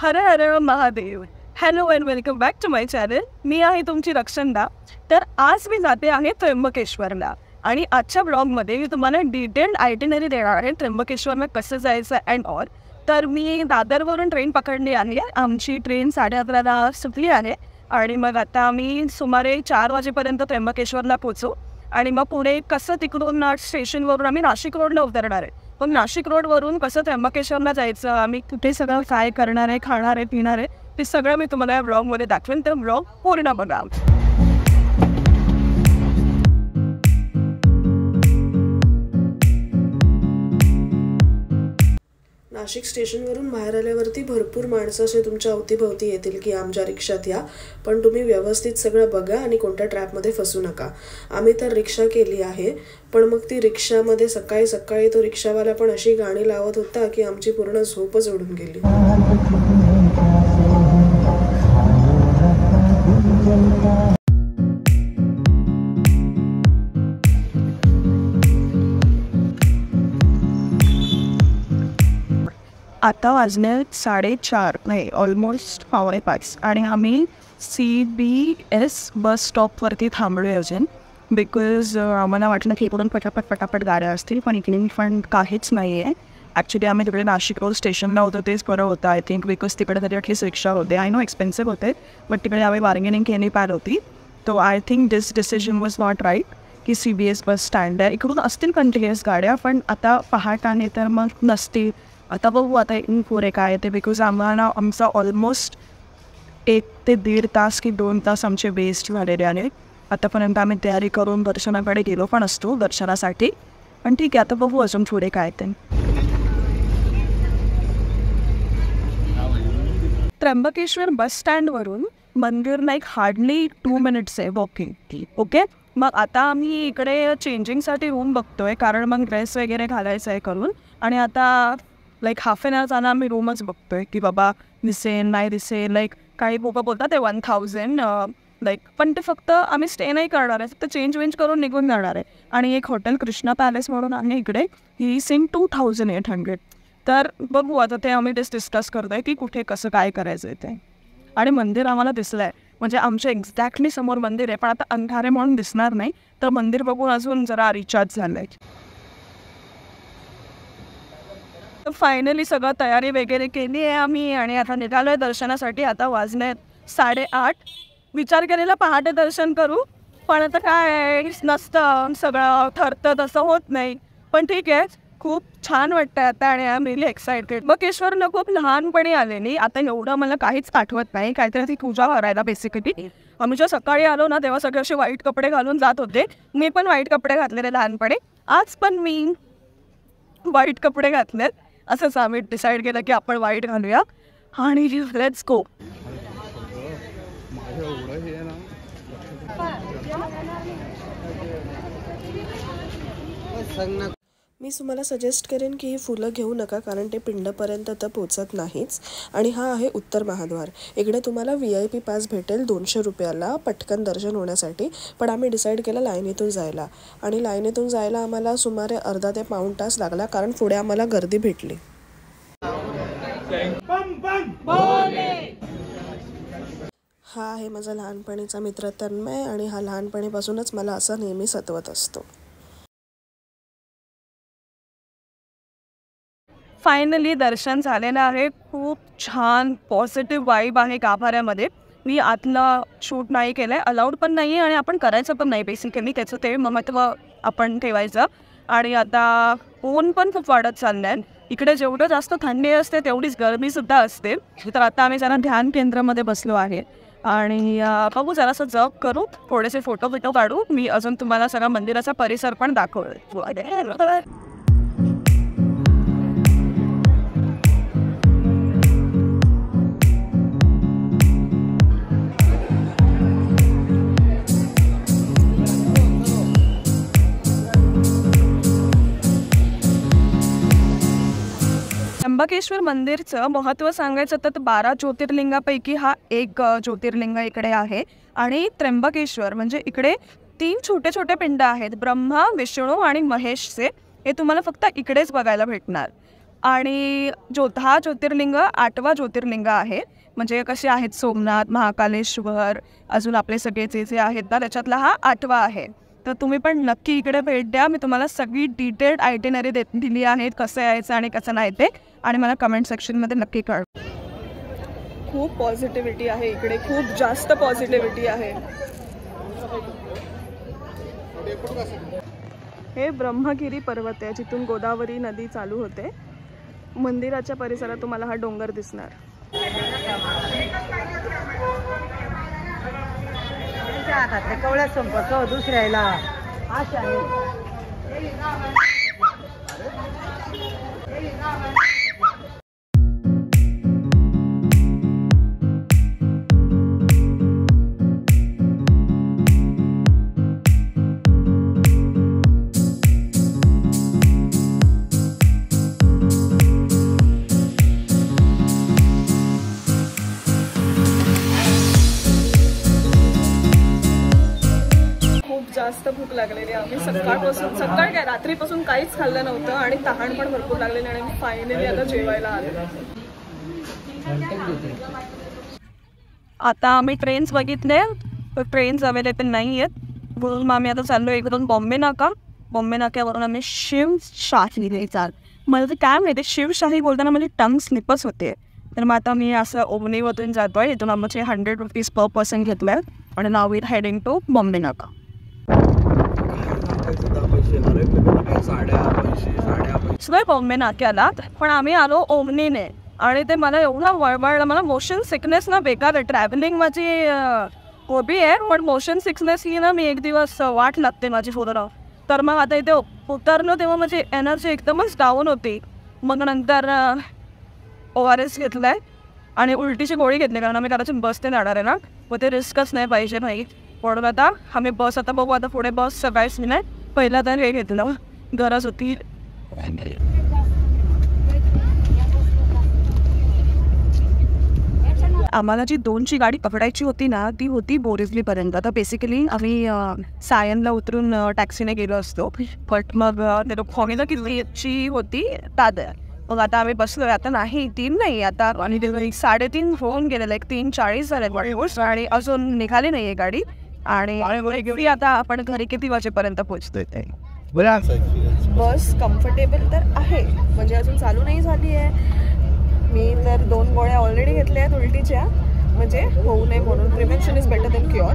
Her Har Mahadev. Hello and welcome back to my channel. मी आहे तुमची रक्षंदा. तर आज मी जाते आहे त्र्यंबकेश्वरला आणि आजच्या ब्लॉगमध्ये मी तुम्हाला डिटेल्ड आयटिनरी देणार आहे त्र्यंबकेश्वरला कसं जायचं अँड ऑल. तर मी दादरवरून ट्रेन पकडली आहे. आमची ट्रेन 11:30ला सुटली आहे आणि मग आता आम्ही सुमारे 4 वाजेपर्यंत त्र्यंबकेश्वरला पोचू आणि मग पुढे कसं तिकडून स्टेशनवरून आम्ही नाशिक रोडला उतरणार आहे. पण नाशिक रोडवरून कसं त्र्यंबकेश्वरला जायचं, आम्ही कुठे सगळं काय करणार आहे, खाणार आहे, पिणार आहे, ते सगळं मी तुम्हाला या ब्लॉगमध्ये दाखवेन. तर ब्लॉग पूर्ण बघा. नाशिक स्टेशनवरून बाहेर आल्यावरती भरपूर माणसं असे तुमच्या अवतीभवती येतील की आमच्या रिक्षात या, पण तुम्ही व्यवस्थित सगळं बघा आणि कोणत्या ट्रॅपमध्ये फसू नका. आम्ही तर रिक्षा केली आहे, पण मग ती रिक्षामध्ये सकाळी सकाळी तो रिक्षावाला पण अशी गाणी लावत होता की आमची पूर्ण झोपच उडून गेली. आता वाजले 4:30 नाही ऑलमोस्ट 4:15 आणि आम्ही CBS बस स्टॉपवरती थांबलो आहे अजून. बिकॉज आम्हाला वाटलं की इकडून पटापट गाड्या असतील, पण इकडे पण काहीच नाही आहे. ॲक्च्युली आम्ही तिकडे नाशिक रोड स्टेशनला होतो, तेच बरं होतं आय थिंक, बिकॉज तिकडे तरी ॲटलीस्ट रिक्षा होते. आय नो एक्सपेन्सिव्ह होते, बट तिकडे आम्ही बार्गेनिंग केली पाहिजे होती. तो I think this decision was not right की CBS बस स्टँड आहे. इकडून असतील कंटिन्युअस गाड्या, पण आता पहाटाने तर मग नसतील. आता बघू आता इकडून पुढे काय ते, बिकॉज आम्हाला आमचा ऑलमोस्ट 1 ते 1.5 तास की 2 तास आमचे वेस्ट झालेले आहे. आतापर्यंत आम्ही तयारी करून दर्शनाकडे गेलो पण असतो दर्शनासाठी, पण ठीक आहे आता बघू अजून पुढे काय ते. त्र्यंबकेश्वर बस स्टँडवरून मंदिर लाईक हार्डली 2 मिनिट्स आहे वॉकिंग. ओके, मग आता आम्ही इकडे चेंजिंगसाठी रूम बघतोय, कारण मग ड्रेस वगैरे घालायचं आहे करून. आणि आता लाईक हाफ एन आवर जाणं आम्ही रूमच बघतोय की बाबा दिसेल नाही दिसेल. लाईक काही लोकं बोलतात ते 1000 लाईक, पण ते फक्त आम्ही स्टे नाही करणार आहे, फक्त चेंज करून निघून जाणार आहे. आणि एक हॉटेल कृष्णा पॅलेस म्हणून आहे इकडे, ही सिंग 2800. तर बघू आता ते आम्ही डिस्कस करतोय की कुठे कसं काय करायचं आहे ते. आणि मंदिर आम्हाला दिसलं आहे, म्हणजे आमच्या एक्झॅक्टली समोर मंदिर आहे, पण आता अंधारे म्हणून दिसणार नाही. तर मंदिर बघून अजून जरा रिचार्ज झालं आहे. तर फायनली सगळं तयारी वगैरे केली आहे आम्ही आणि आता निघालो आहे दर्शनासाठी. आता वाजले 8:30. विचार केलेला पहाटे दर्शन करू, पण आता काय नसतं, सगळं ठरतं तसं होत नाही. पण ठीक आहे, खूप छान वाटतं आता आणि आय एम रिली एक्सायटेड. त्र्यंबकेश्वरला खूप लहानपणी आलेली, आता एवढं मला काहीच आठवत नाही. काहीतरी ती पूजा करायला बेसिकली आम्ही जेव्हा सकाळी आलो ना तेव्हा सगळे असे व्हाईट कपडे घालून जात होते. मी पण व्हाईट कपडे घातलेले लहानपणी, आज पण मी व्हाईट कपडे घातलेत. असंच आम्ही डिसाईड केलं की आपण व्हाईट घालूया आणि लेट्स गो. मी तुम्हाला सजेस्ट करेन की ही फुलं घेऊ नका, कारण ते पिंडपर्यंत तर पोचत नाहीच. आणि हा आहे उत्तर महाद्वार. इकडे तुम्हाला VIP पास भेटेल 200 रुपयाला पटकन दर्शन होण्यासाठी. पण आम्ही डिसाईड केलं लाईनीतून जायला, आणि लाईनीतून जायला आम्हाला सुमारे अर्धा ते पाऊण तास लागला, कारण पुढे आम्हाला गर्दी भेटली. हा आहे माझा लहानपणीचा मित्र तन्मय, आणि हा लहानपणीपासूनच मला असं नेहमी सतवत असतो. फायनली दर्शन झालेलं आहे. खूप छान पॉझिटिव्ह वाईब आहे गाभाऱ्यामध्ये. मी आतलं शूट नाही केलं आहे, अलाउड पण नाही आहे, आणि आपण करायचं पण नाही बेसिकली, त्याचं ते महत्त्व आपण ठेवायचं. आणि आता ऊन पण खूप वाढत चाललं आहे. इकडे जेवढं जास्त थंडी असते तेवढीच गरमीसुद्धा असते. तर आता आम्ही जरा ध्यान केंद्रामध्ये बसलो आहे आणि बघू जरासं जप करू, थोडेसे फोटो काढू. मी अजून तुम्हाला सगळा मंदिराचा परिसर पण दाखवतो. त्र्यंबकेश्वर मंदिरचं महत्त्व सांगायचं तर 12 ज्योतिर्लिंगापैकी हा एक ज्योतिर्लिंग इकडे आहे. आणि त्र्यंबकेश्वर म्हणजे इकडे 3 छोटे छोटे पिंड आहेत, ब्रह्मा, विष्णू आणि महेशचे. हे तुम्हाला फक्त इकडेच बघायला भेटणार. आणि हा ज्योतिर्लिंग 8वा ज्योतिर्लिंग आहे. म्हणजे कसे आहेत सोमनाथ, महाकालेश्वर, अजून आपले सगळे जे आहेत ना त्याच्यातला हा 8वा आहे. तर तुम्ही पण नक्की इकडे भेट द्या. मी तुम्हाला सगळी डिटेल्ड आयटिनरी दिली आहे, कसं यायचं आणि कसं नाही ते, आणि मला कमेंट सेक्शनमध्ये नक्की कळवा. खूप पॉझिटिव्हिटी आहे इकडे, खूप जास्त पॉझिटिव्हिटी आहे. हे ब्रह्मगिरी पर्वत आहे जिथून गोदावरी नदी चालू होते. मंदिराच्या परिसरात तुम्हाला हा डोंगर दिसणार. कवळ्या संपर्क दुसऱ्याला आशा जास्त भूक लागलेली. आम्ही सकाळ काय रात्रीपासून काहीच खाल्लं नव्हतं आणि तहान पण भरपूर लागलेली आणि आम्ही फायनली आता जेवायला आलो. आता आम्ही ट्रेन्स बघितले, ट्रेन्स अवेलेबल नाही आहेत म्हणून आम्ही आता चाललो इकडून बॉम्बे नाका. बॉम्बे नाक्यावरून आम्ही शिवशाही चाल. मला तर काय माहिती, शिवशाही बोलताना माझी टंग स्लिपच होते. तर मग आता मी असं ओमनीमधून जातो आहे. इथून आमचे 100 रुपीज पर पर्सन घेतलं आहे आणि now we heading to Bombay नाका. सगळे बॉम्बे नाक्याला, पण आम्ही आलो ओमनीने आणि ते मला एवढा वळवळलं. मला मोशन सिकनेस ना बेकार आहे. ट्रॅव्हलिंग माझी हॉबी आहे पण मोशन सिकनेस ही ना मी एक दिवस वाट लागते माझी फोटो. तर मग आता इथे उतरलो तेव्हा माझी एनर्जी एकदमच डाऊन होती. मग नंतर ORS घेतलं आहे आणि उलटीची गोळी घेतली कारण आम्ही कदाचित बसने जाणार आहे ना, मग ते रिस्कच नाही पाहिजे नाही. म्हणून आता आम्ही बस आता बघू. आता पुढे बस सकाळीच नाही, पहिला तर हे घेतलं, गरज होती. आम्हाला जी 2ची गाडी पकडायची होती ना ती होती बोरिवलीपर्यंत. आता बेसिकली आम्ही सायनला उतरून टॅक्सीने गेलो असतो, बट मग ते लोक फॉगीला कितीची होती दादर. मग आता आम्ही बसलो. आता नाही 3 नाही, आता आणि 3:30 होऊन गेलेलं, 3:40 झाले आणि अजून निघाली नाही आहे गाडी. आणि आता आपण घरी किती वाजेपर्यंत पोहोचतोय ते. बस कम्फर्टेबल तर आहे, म्हणजे अजून चालू नाही झाली आहे. मी तर 2 गोळ्या ऑलरेडी घेतल्या आहेत उलटीच्या, म्हणजे होऊ नये म्हणून. Prevention is better than cure.